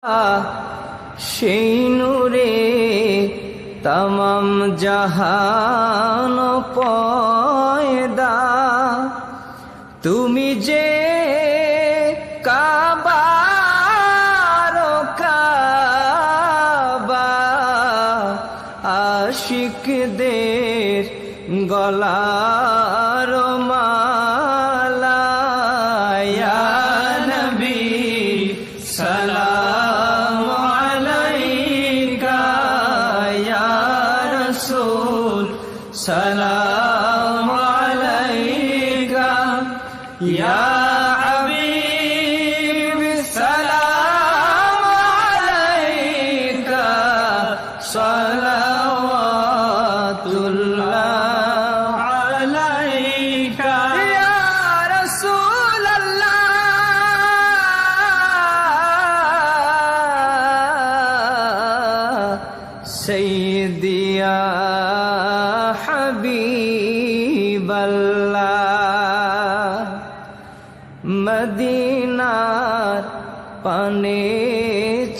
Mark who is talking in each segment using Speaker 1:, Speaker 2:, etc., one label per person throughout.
Speaker 1: সেই নূরে তমাম জাহান পয়দা। তুমি যে কাবার কাবা, আশিকদের গলার মালা। ইয়া নবী সালাম আলাইকা, ইয়া রাসূল সালাম আলাইকা, ইয়া হাবিব সালাম আলাইকা, সালাওয়াতুল্লাহ আলাইকা, ইয়া রাসূলাল্লাহ। সাইয়্যিদি ইয়া হাবিবাল্লাহ, মদিনার পানে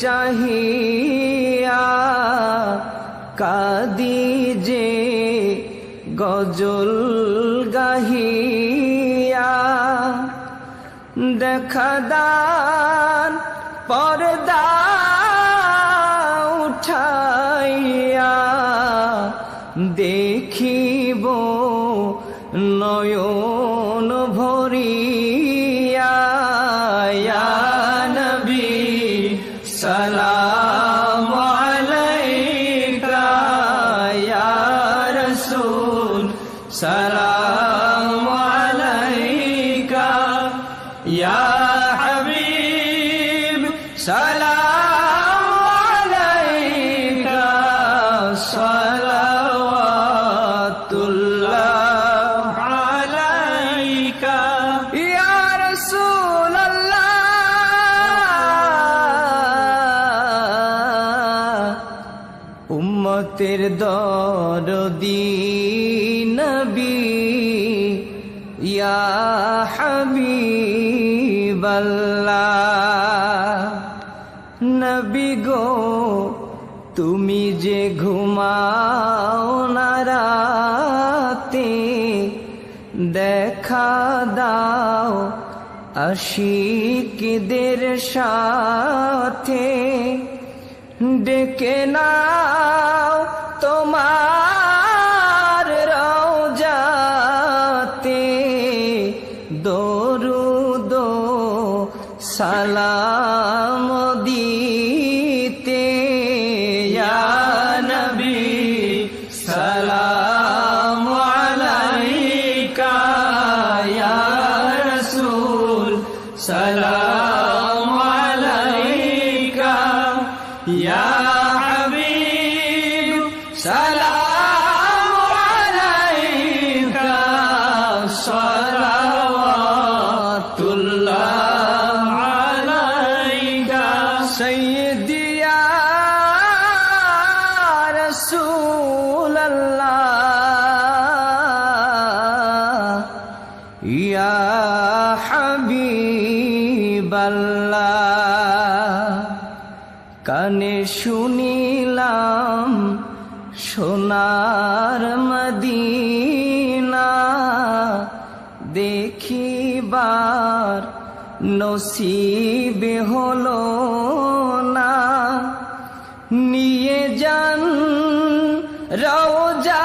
Speaker 1: চাহিয়া কাদি যে গজল গাহিয়া। দেখা দান পর্দা উঠাইয়া, দেখিব নয়ন ভরিয়া। ইয়া নবী সালাম আলাইকা, ইয়া রাসূল সালাম আলাইকা, ইয়া হাবিব সালাম আলাইকা, সালাওয়াতুল্লাহ আলাইকা, ইয়া রাসূলাল্লাহ। উম্মতের দরদি নবী, ইয়া হাবিবাল্লাহ। নবী গো তুমি যে ঘুমাও না রাতে, দেখা দাও আশিকদের সাথে। ডেকে নাও তোমার রওজাতে, দরুদ সালাম দিতে। ইয়া নবী সালাম আলাইকা, ইয়া রাসূল সালাম আলাইকা, ইয়া হাবিব সালাম আলাইকা, সালাওয়াতুল্লাহ আলাইকা। সাইয়্যিদি ইয়া রাসূলাল্লাহ, ইয়া হাবিবাল্লাহ। কানে শুনিলাম সোনার মদিনা, দেখিবার নসিব হলো না। নিয়ে যান রওজা